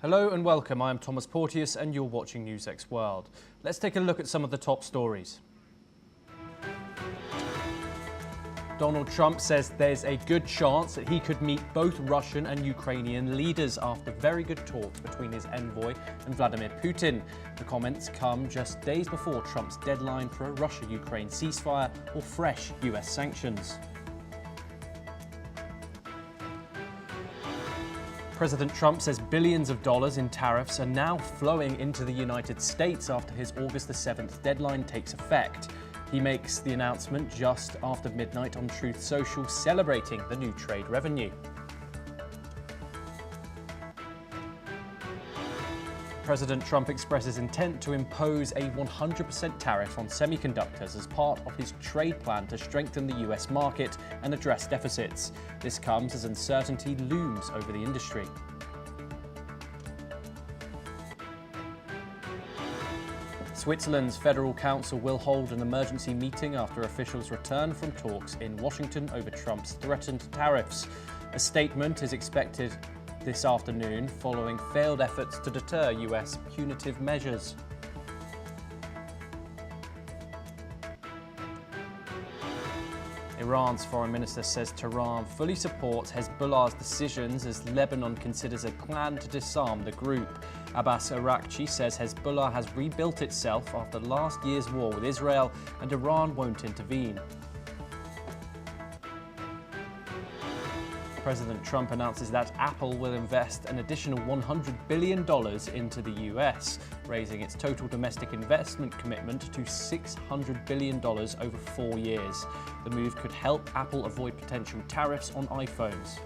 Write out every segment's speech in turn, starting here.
Hello and welcome. I am Thomas Porteous and you're watching NewsX World. Let's take a look at some of the top stories. Donald Trump says there's a good chance that he could meet both Russian and Ukrainian leaders after very good talks between his envoy and Vladimir Putin. The comments come just days before Trump's deadline for a Russia-Ukraine ceasefire or fresh US sanctions. President Trump says billions of dollars in tariffs are now flowing into the United States after his August the 7th deadline takes effect. He makes the announcement just after midnight on Truth Social, celebrating the new trade revenue. President Trump expresses intent to impose a 100% tariff on semiconductors as part of his trade plan to strengthen the US market and address deficits. This comes as uncertainty looms over the industry. Switzerland's Federal Council will hold an emergency meeting after officials return from talks in Washington over Trump's threatened tariffs. A statement is expected this afternoon following failed efforts to deter US punitive measures. Iran's foreign minister says Tehran fully supports Hezbollah's decisions as Lebanon considers a plan to disarm the group. Abbas Araghchi says Hezbollah has rebuilt itself after last year's war with Israel and Iran won't intervene. President Trump announces that Apple will invest an additional $100 billion into the US, raising its total domestic investment commitment to $600 billion over 4 years. The move could help Apple avoid potential tariffs on iPhones.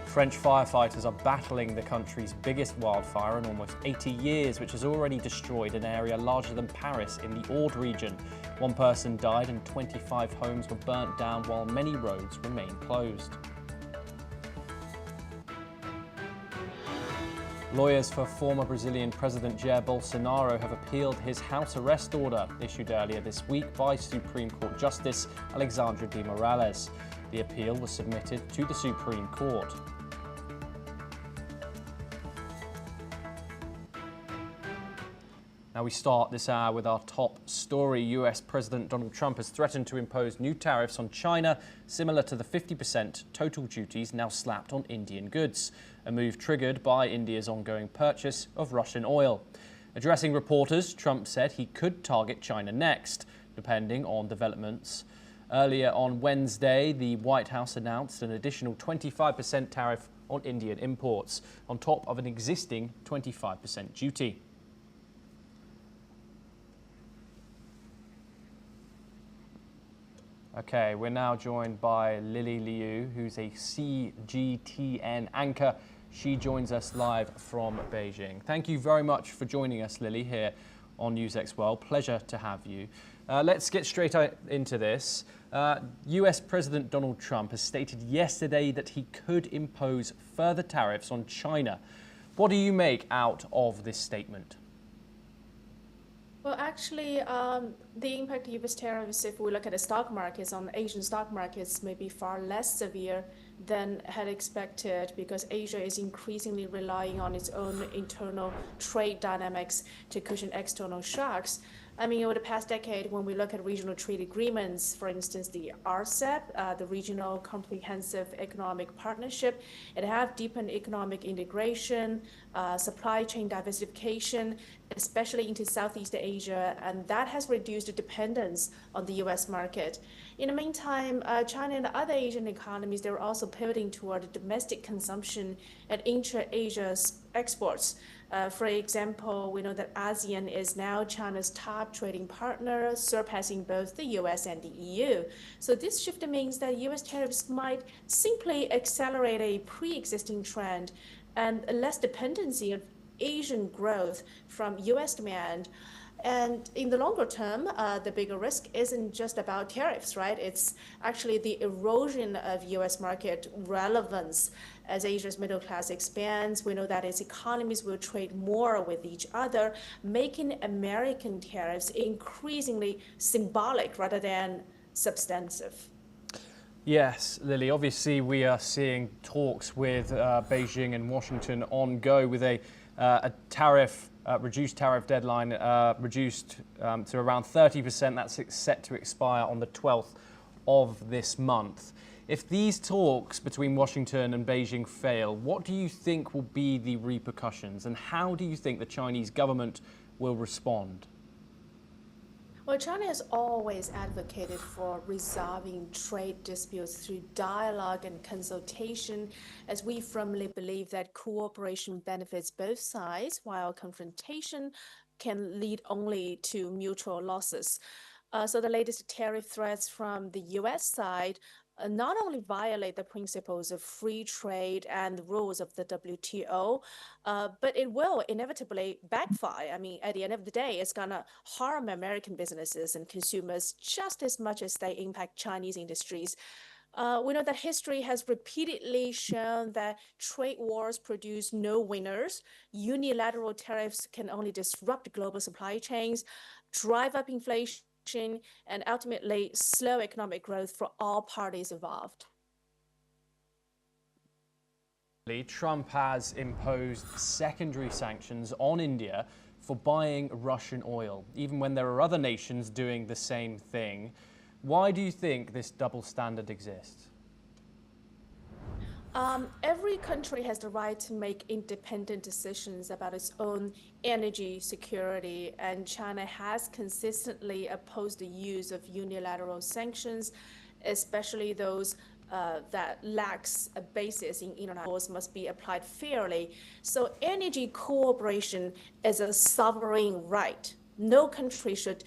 French firefighters are battling the country's biggest wildfire in almost 80 years, which has already destroyed an area larger than Paris in the Aude region. One person died and 25 homes were burnt down while many roads remain closed. Lawyers for former Brazilian President Jair Bolsonaro have appealed his house arrest order issued earlier this week by Supreme Court Justice Alexandre de Moraes. The appeal was submitted to the Supreme Court. Now we start this hour with our top story. US President Donald Trump has threatened to impose new tariffs on China, similar to the 50% total duties now slapped on Indian goods, a move triggered by India's ongoing purchase of Russian oil. Addressing reporters, Trump said he could target China next, depending on developments. Earlier on Wednesday, the White House announced an additional 25% tariff on Indian imports, on top of an existing 25% duty. Okay, we're now joined by Lily Liu, who's a CGTN anchor. She joins us live from Beijing. Thank you very much for joining us, Lily, here on NewsX World. Pleasure to have you. Let's get straight into this. US President Donald Trump has stated yesterday that he could impose further tariffs on China. What do you make out of this statement? Well, actually, the impact of U.S. tariffs, if we look at the stock markets, on Asian stock markets, may be far less severe than had expected because Asia is increasingly relying on its own internal trade dynamics to cushion external shocks. I mean, over the past decade, when we look at regional trade agreements, for instance, the RCEP, the Regional Comprehensive Economic Partnership, it have deepened economic integration, supply chain diversification, especially into Southeast Asia, and that has reduced the dependence on the U.S. market. In the meantime, China and other Asian economies, they're also pivoting toward domestic consumption and intra-Asia exports. For example, we know that ASEAN is now China's top trading partner, surpassing both the US and the EU. So this shift means that US tariffs might simply accelerate a pre-existing trend and less dependency on Asian growth from US demand. And in the longer term, the bigger risk isn't just about tariffs, right? It's actually the erosion of US market relevance. As Asia's middle class expands, we know that its economies will trade more with each other, making American tariffs increasingly symbolic rather than substantive. Yes, Lily. Obviously, we are seeing talks with Beijing and Washington on go with a reduced tariff deadline, reduced to around 30%. That's set to expire on the 12th of this month. If these talks between Washington and Beijing fail, what do you think will be the repercussions, and how do you think the Chinese government will respond? Well, China has always advocated for resolving trade disputes through dialogue and consultation, as we firmly believe that cooperation benefits both sides, while confrontation can lead only to mutual losses. So the latest tariff threats from the US side not only violate the principles of free trade and the rules of the WTO, but it will inevitably backfire. I mean, at the end of the day, it's going to harm American businesses and consumers just as much as they impact Chinese industries. We know that history has repeatedly shown that trade wars produce no winners. Unilateral tariffs can only disrupt global supply chains, drive up inflation, and ultimately slow economic growth for all parties involved. Trump has imposed secondary sanctions on India for buying Russian oil, even when there are other nations doing the same thing. Why do you think this double standard exists? Every country has the right to make independent decisions about its own energy security, and China has consistently opposed the use of unilateral sanctions, especially those that lacks a basis in international laws must be applied fairly. So energy cooperation is a sovereign right. No country should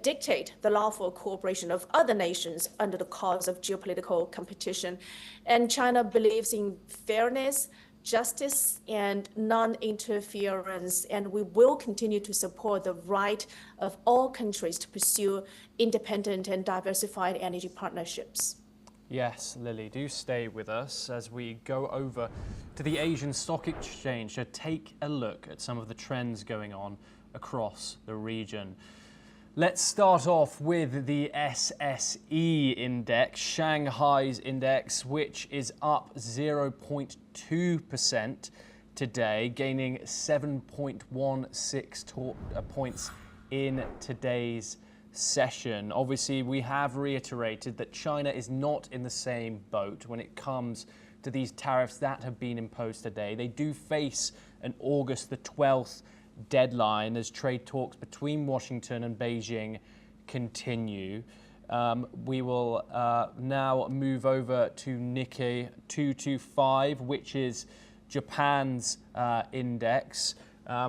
dictate the lawful cooperation of other nations under the cause of geopolitical competition. And China believes in fairness, justice, and non-interference, and we will continue to support the right of all countries to pursue independent and diversified energy partnerships. Yes, Lily, do stay with us as we go over to the Asian Stock Exchange to take a look at some of the trends going on across the region. Let's start off with the SSE index, Shanghai's index, which is up 0.2% today, gaining 7.16 points in today's session. Obviously, we have reiterated that China is not in the same boat when it comes to these tariffs that have been imposed today. They do face an August the 12th deadline as trade talks between Washington and Beijing continue. We will now move over to Nikkei 225, which is Japan's index.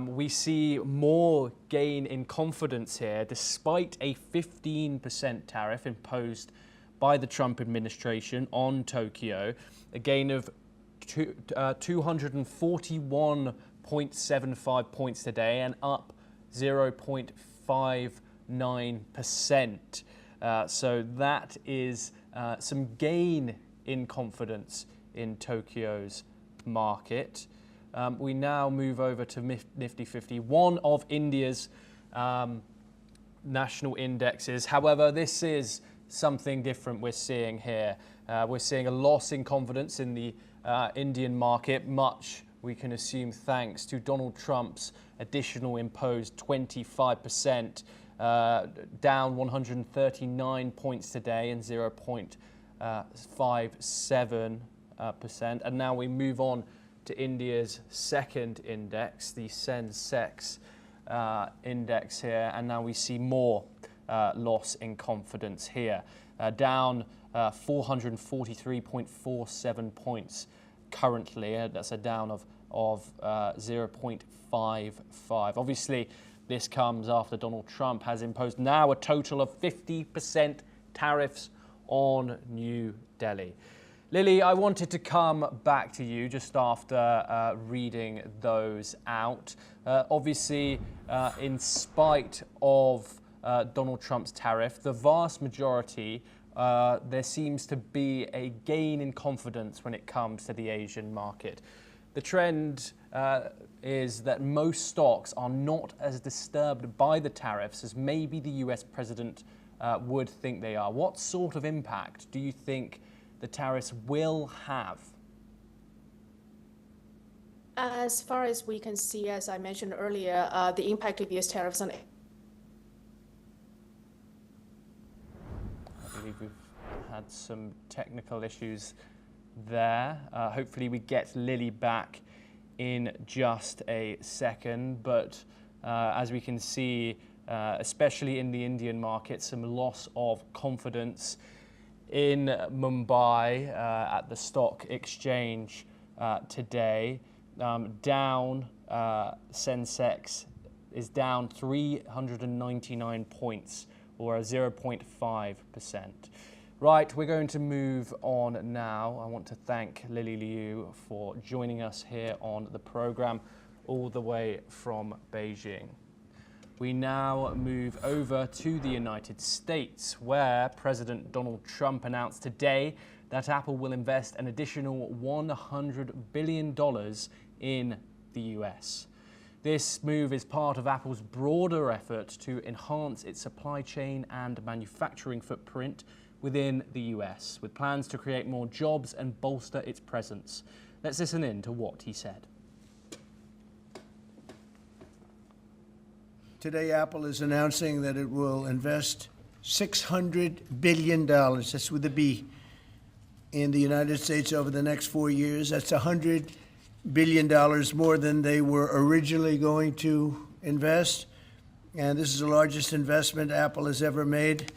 We see more gain in confidence here, despite a 15% tariff imposed by the Trump administration on Tokyo, a gain of 241.75 points today and up 0.59%. So that is some gain in confidence in Tokyo's market. We now move over to Nifty 50, one of India's national indexes. However, this is something different we're seeing here. We're seeing a loss in confidence in the Indian market, much we can assume thanks to Donald Trump's additional imposed 25%, down 139 points today and 0.57%. And now we move on to India's second index, the Sensex index here, and now we see more loss in confidence here, down 443.47 points currently. That's a down of 0.55. Obviously, this comes after Donald Trump has imposed now a total of 50% tariffs on New Delhi. Lily, I wanted to come back to you just after reading those out. Obviously, in spite of Donald Trump's tariff, the vast majority, there seems to be a gain in confidence when it comes to the Asian market. The trend is that most stocks are not as disturbed by the tariffs as maybe the US president would think they are. What sort of impact do you think the tariffs will have? As far as we can see, as I mentioned earlier, the impact of U.S. tariffs on... I believe we've had some technical issues there. Hopefully we get Lily back in just a second, but as we can see, especially in the Indian market, some loss of confidence in Mumbai at the stock exchange today. Sensex is down 399 points, or a 0.5%. Right, we're going to move on now. I want to thank Lily Liu for joining us here on the program all the way from Beijing. We now move over to the United States, where President Donald Trump announced today that Apple will invest an additional $100 billion in the US. This move is part of Apple's broader effort to enhance its supply chain and manufacturing footprint within the US, with plans to create more jobs and bolster its presence. Let's listen in to what he said. Today, Apple is announcing that it will invest $600 billion, that's with a B, in the United States over the next 4 years. That's $100 billion more than they were originally going to invest. And this is the largest investment Apple has ever made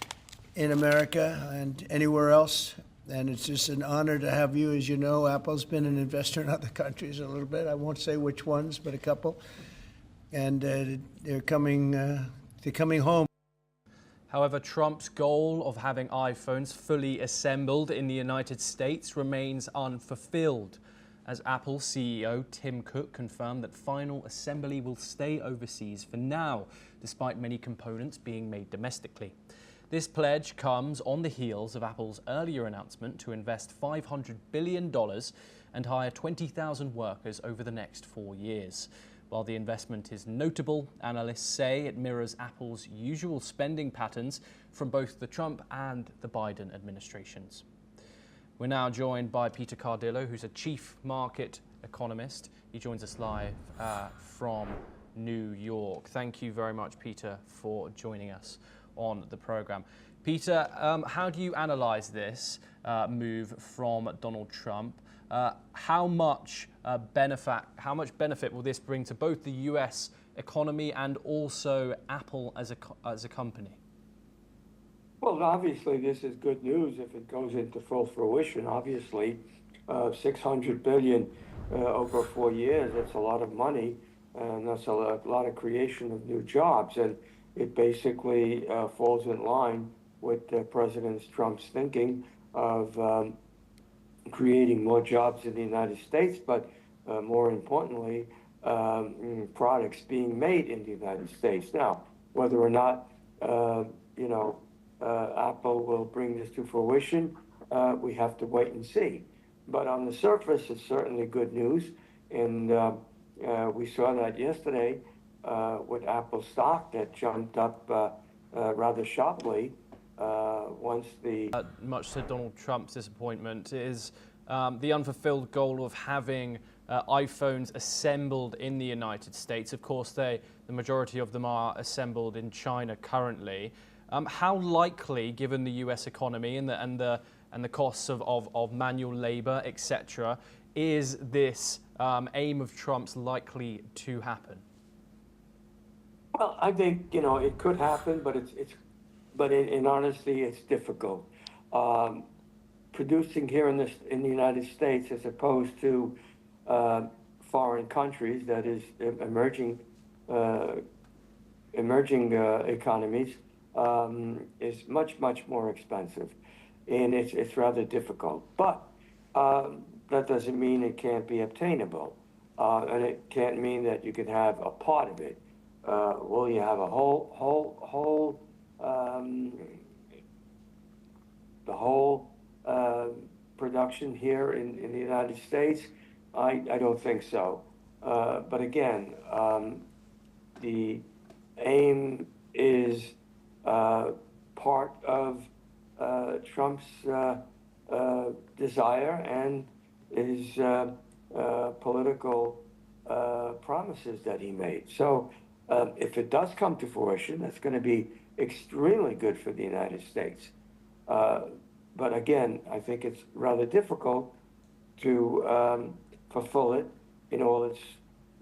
in America and anywhere else. And it's just an honor to have you. As you know, Apple's been an investor in other countries a little bit. I won't say which ones, but a couple. And they're coming home. However, Trump's goal of having iPhones fully assembled in the United States remains unfulfilled, as Apple CEO Tim Cook confirmed that final assembly will stay overseas for now, despite many components being made domestically. This pledge comes on the heels of Apple's earlier announcement to invest $500 billion and hire 20,000 workers over the next 4 years. While the investment is notable, analysts say it mirrors Apple's usual spending patterns from both the Trump and the Biden administrations. We're now joined by Peter Cardillo, who's a chief market economist. He joins us live from New York. Thank you very much, Peter, for joining us on the program. Peter, how do you analyze this move from Donald Trump? How much benefit will this bring to both the U.S. economy and also Apple as a company? Well, obviously, this is good news if it goes into full fruition. Obviously, $600 billion over 4 years, that's a lot of money, and that's a lot of creation of new jobs. And it basically falls in line with President Trump's thinking of creating more jobs in the United States, but more importantly, products being made in the United States. Now, whether or not, Apple will bring this to fruition, we have to wait and see. But on the surface, it's certainly good news. And we saw that yesterday with Apple stock that jumped up rather sharply once the... Much to Donald Trump's disappointment is the unfulfilled goal of having iPhones assembled in the United States. Of course, the majority of them are assembled in China currently. How likely, given the U.S. economy and the costs of manual labor, etc., is this aim of Trump's likely to happen? Well, I think it could happen, but in honesty, it's difficult. Producing here in the United States, as opposed to foreign countries, that is emerging economies, is much more expensive, and it's rather difficult. But that doesn't mean it can't be obtainable, and it can't mean that you can have a part of it. Will you have a whole production here in the United States? I don't think so. But again, the aim is part of Trump's desire and his political promises that he made. So if it does come to fruition, that's going to be extremely good for the United States. But again, I think it's rather difficult to fulfill it in all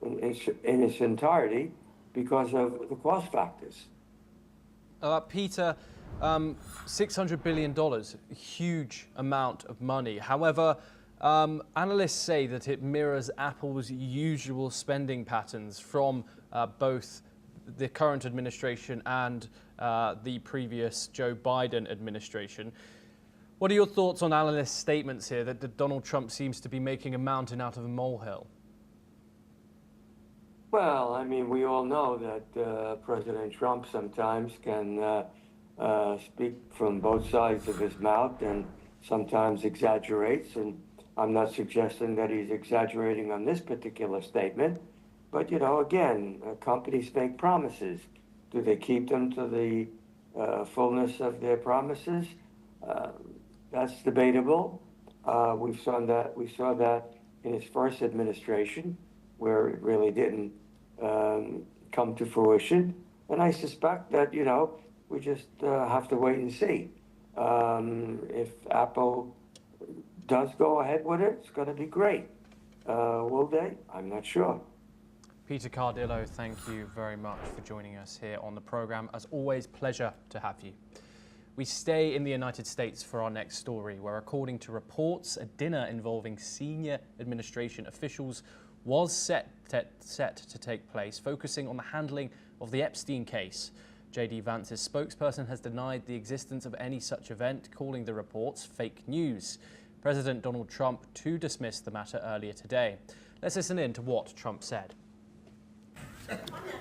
in its entirety because of the cost factors. Peter, $600 billion, a huge amount of money. However, analysts say that it mirrors Apple's usual spending patterns from both the current administration and the previous Joe Biden administration. What are your thoughts on analysts' statements here that Donald Trump seems to be making a mountain out of a molehill? Well, I mean, we all know that President Trump sometimes can speak from both sides of his mouth and sometimes exaggerates. And I'm not suggesting that he's exaggerating on this particular statement. But, you know, again, companies make promises. Do they keep them to the fullness of their promises? That's debatable. We saw that in his first administration, where it really didn't come to fruition. And I suspect that, you know, we just have to wait and see. If Apple does go ahead with it, it's going to be great. Will they? I'm not sure. Peter Cardillo, thank you very much for joining us here on the program. As always, pleasure to have you. We stay in the United States for our next story, where according to reports, a dinner involving senior administration officials was set to take place, focusing on the handling of the Epstein case. J.D. Vance's spokesperson has denied the existence of any such event, calling the reports fake news. President Donald Trump too dismissed the matter earlier today. Let's listen in to what Trump said.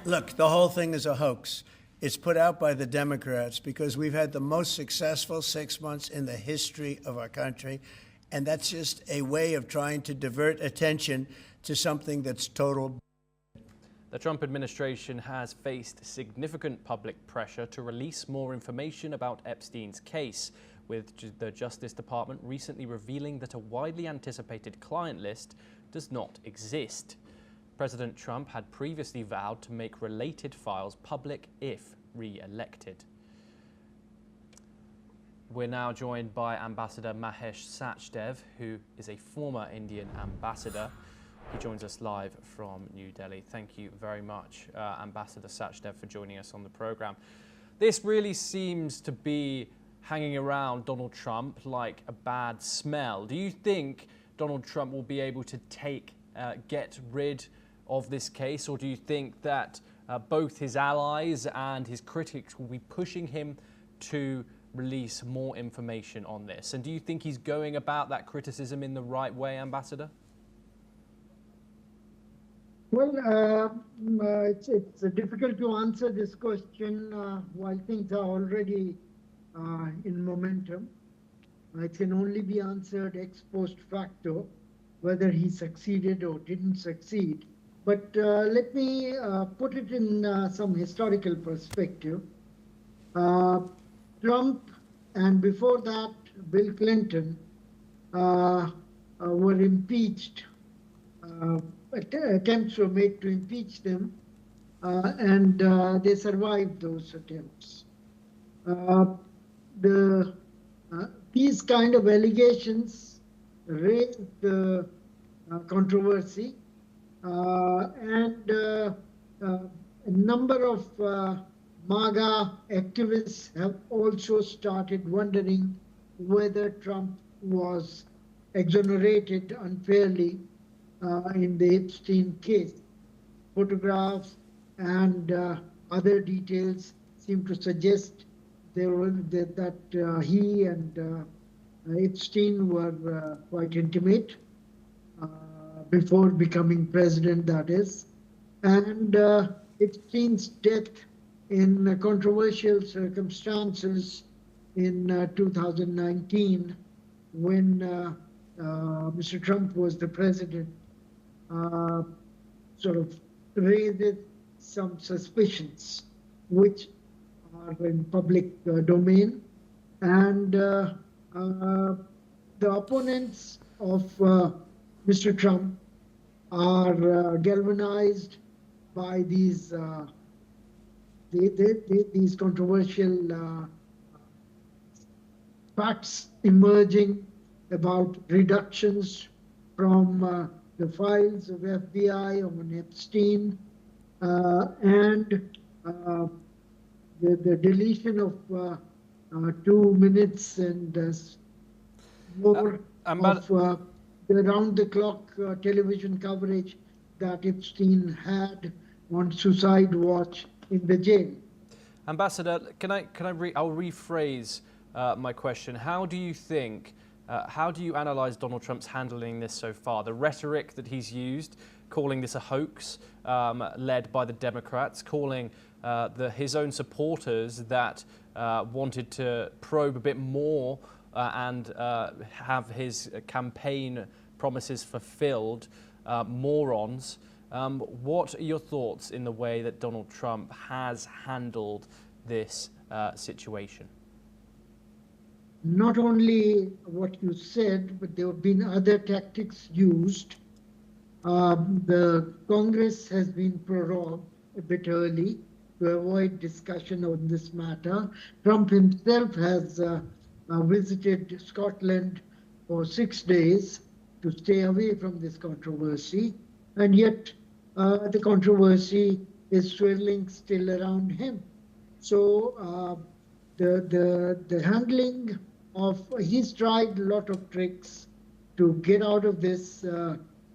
Look, the whole thing is a hoax. It's put out by the Democrats because we've had the most successful 6 months in the history of our country, and that's just a way of trying to divert attention to something that's total. The Trump administration has faced significant public pressure to release more information about Epstein's case, with the Justice Department recently revealing that a widely anticipated client list does not exist. President Trump had previously vowed to make related files public if re-elected. We're now joined by Ambassador Mahesh Sachdev, who is a former Indian ambassador. He joins us live from New Delhi. Thank you very much, Ambassador Sachdev, for joining us on the program. This really seems to be hanging around Donald Trump like a bad smell. Do you think Donald Trump will be able to get rid of this case, or do you think that both his allies and his critics will be pushing him to release more information on this? And do you think he's going about that criticism in the right way, Ambassador? Well, it's difficult to answer this question while things are already in momentum. It can only be answered ex post facto, whether he succeeded or didn't succeed. But let me put it in some historical perspective. Trump and before that, Bill Clinton were impeached. Attempts were made to impeach them, and they survived those attempts. These kind of allegations raised the controversy, and a number of MAGA activists have also started wondering whether Trump was exonerated unfairly in the Epstein case. Photographs and other details seem to suggest that he and Epstein were quite intimate before becoming president, that is. And Epstein's death in controversial circumstances in 2019, when Mr. Trump was the president, sort of raises some suspicions, which are in public domain. And the opponents of Mr. Trump are galvanized by these controversial facts emerging about reductions from the files of FBI on Epstein and the deletion of 2 minutes and more of the round-the-clock television coverage that Epstein had on suicide watch in the jail. Ambassador, I'll rephrase my question. How do you analyse Donald Trump's handling this so far? The rhetoric that he's used, calling this a hoax led by the Democrats, calling his own supporters that wanted to probe a bit more and have his campaign promises fulfilled, morons. What are your thoughts in the way that Donald Trump has handled this situation? Not only what you said, but there have been other tactics used. The Congress has been prorogued a bit early to avoid discussion on this matter. Trump himself has visited Scotland for 6 days to stay away from this controversy, and yet the controversy is swirling still around him. So the handling of, he's tried a lot of tricks to get out of this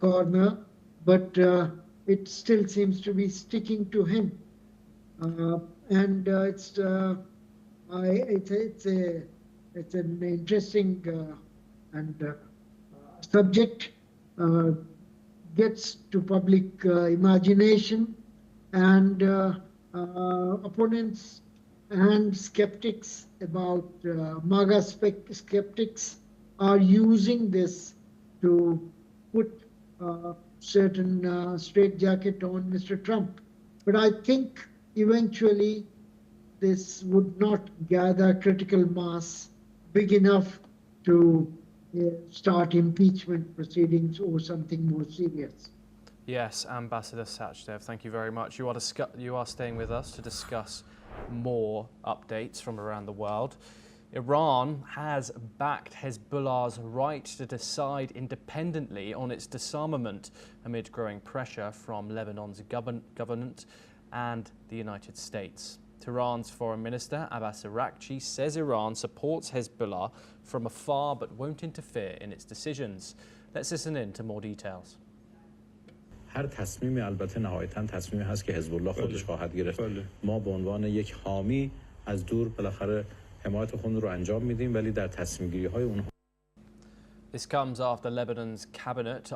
corner, but it still seems to be sticking to him. And it's an interesting and subject, gets to public imagination, and opponents and skeptics about MAGA skeptics are using this to put certain straitjacket on Mr. Trump. But I think eventually this would not gather critical mass big enough to start impeachment proceedings or something more serious. Yes, Ambassador Sachdev, thank you very much. You are staying with us to discuss more updates from around the world. Iran has backed Hezbollah's right to decide independently on its disarmament amid growing pressure from Lebanon's government and the United States. Tehran's Foreign Minister Abbas Araghchi says Iran supports Hezbollah from afar but won't interfere in its decisions. Let's listen in to more details. هر تصمیمی البته نهایتاً تصمیمی هست که حزب الله خودش خواهد گرفت. ما به عنوان یک حامی از دور بالاخره حمایت خود رو انجام میدیم ولی در تصمیم گیری های اونها. This comes after Lebanon's cabinet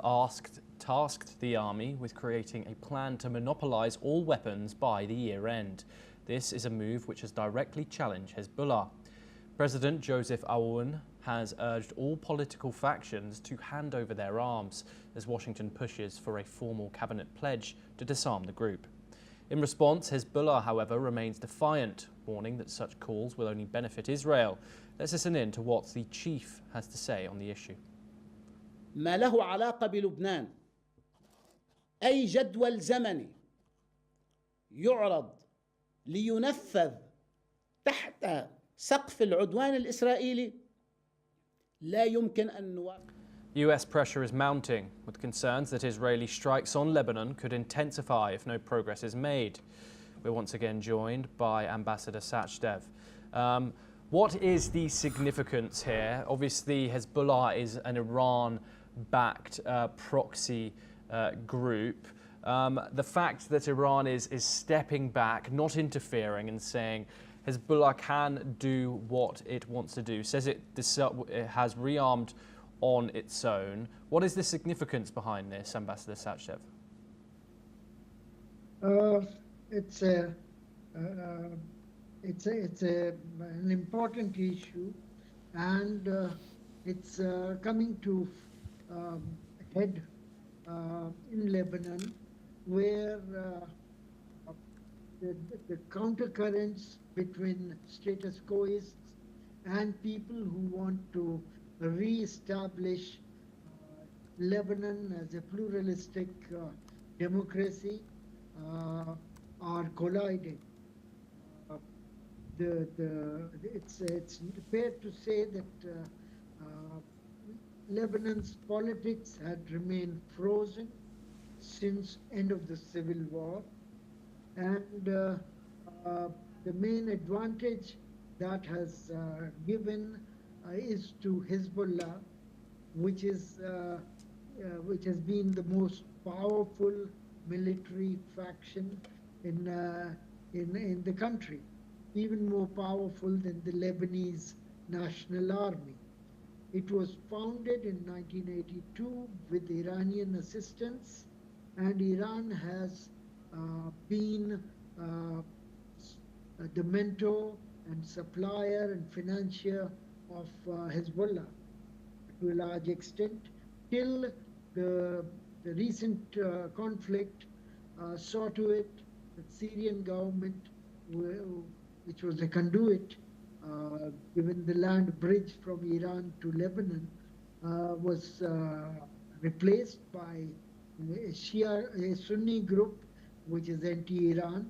tasked the army with creating a plan to monopolize all weapons by the year end. This is a move which has directly challenged Hezbollah. President Joseph Aoun has urged all political factions to hand over their arms as Washington pushes for a formal cabinet pledge to disarm the group. In response, Hezbollah, however, remains defiant, warning that such calls will only benefit Israel. Let's listen in to what the chief has to say on the issue. ما له علاقة بلبنان أي جدول زمني يعرض لينفذ تحت سقف العدوان الإسرائيلي لا يمكن أن نوافق. US pressure is mounting, with concerns that Israeli strikes on Lebanon could intensify if no progress is made. We're once again joined by Ambassador Sachdev. What is the significance here? Obviously, Hezbollah is an Iran-backed proxy group. The fact that Iran is stepping back, not interfering, and saying Hezbollah can do what it wants to do, says it has rearmed on its own. What is the significance behind this, Ambassador Sachdev? It's an important issue, and it's coming to head in Lebanon, where the countercurrents between status quoists and people who want to re-establish Lebanon as a pluralistic democracy are colliding. It's fair to say that Lebanon's politics had remained frozen since end of the civil war, and the main advantage that has given is to Hezbollah, which has been the most powerful military faction in the country, even more powerful than the Lebanese National Army. It was founded in 1982 with Iranian assistance, and Iran has been the mentor and supplier and financier of Hezbollah to a large extent, till the recent conflict saw to it that Syrian government, which was a conduit, given the land bridge from Iran to Lebanon, was replaced by a Sunni group, which is anti-Iran,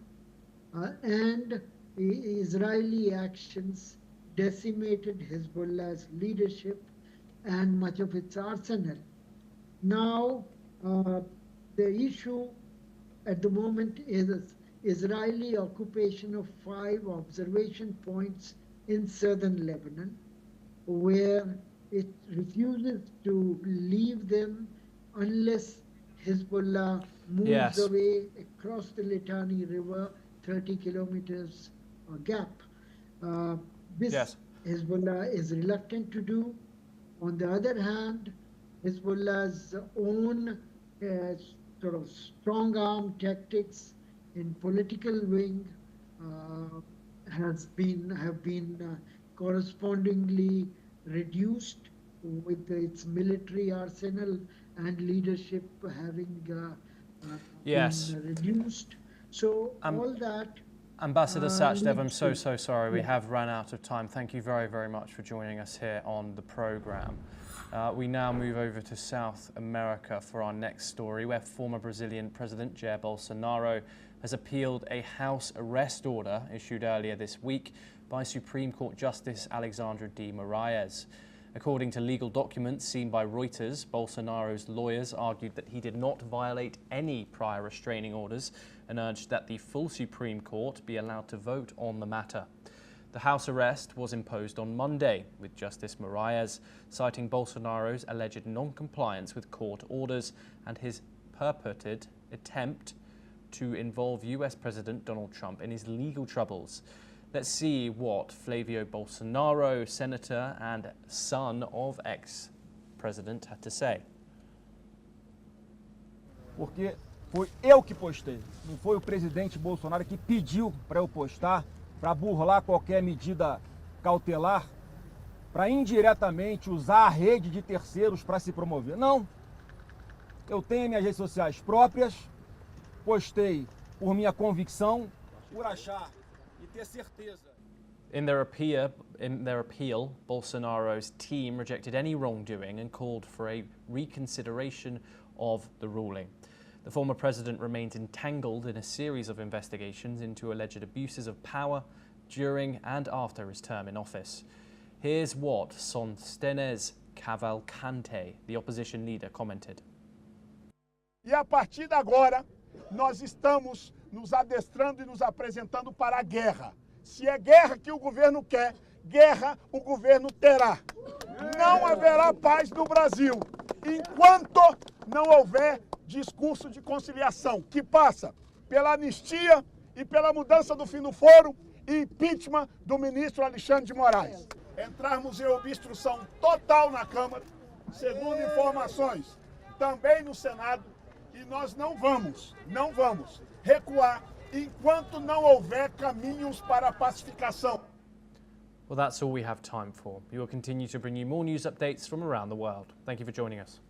and Israeli actions decimated Hezbollah's leadership and much of its arsenal. Now, the issue at the moment is Israeli occupation of 5 observation points in southern Lebanon, where it refuses to leave them unless Hezbollah moves away across the Litani River, 30 kilometers gap. This Hezbollah is reluctant to do. On the other hand, Hezbollah's own sort of strong arm tactics in political wing have been correspondingly reduced, with its military arsenal and leadership having been reduced. So all that. Ambassador Sachdev, I'm so sorry. We have run out of time. Thank you very, very much for joining us here on the program. We now move over to South America for our next story, where former Brazilian President Jair Bolsonaro has appealed a house arrest order issued earlier this week by Supreme Court Justice Alexandre de Moraes. According to legal documents seen by Reuters, Bolsonaro's lawyers argued that he did not violate any prior restraining orders and urged that the full Supreme Court be allowed to vote on the matter. The house arrest was imposed on Monday, with Justice Moraes citing Bolsonaro's alleged non-compliance with court orders and his purported attempt to involve US President Donald Trump in his legal troubles. Let's see what Flavio Bolsonaro, senator and son of ex-president, had to say. Porque foi eu que postei, não foi o presidente Bolsonaro que pediu para eu postar, para burlar qualquer medida cautelar, para indiretamente usar a rede de terceiros para se promover. Não. Eu tenho minhas redes sociais próprias, postei por minha convicção, por achar e ter certeza. In their appeal, Bolsonaro's team rejected any wrongdoing and called for a reconsideration of the ruling. The former president remains entangled in a series of investigations into alleged abuses of power during and after his term in office. Here's what Sóstenes Cavalcante, the opposition leader, commented. E a partir de agora, nós estamos nos adestrando e nos apresentando para a guerra. Se é guerra que o governo quer, guerra o governo terá. Não haverá paz no Brasil enquanto não houver discurso de conciliação, que passa pela anistia e pela mudança do fim do foro e impeachment do ministro Alexandre de Moraes. Entrarmos em obstrução total na Câmara, segundo informações também no Senado, e nós não vamos recuar enquanto não houver caminhos para a pacificação. Well, that's all we have time for. We will continue to bring you more news updates from around the world. Thank you for joining us.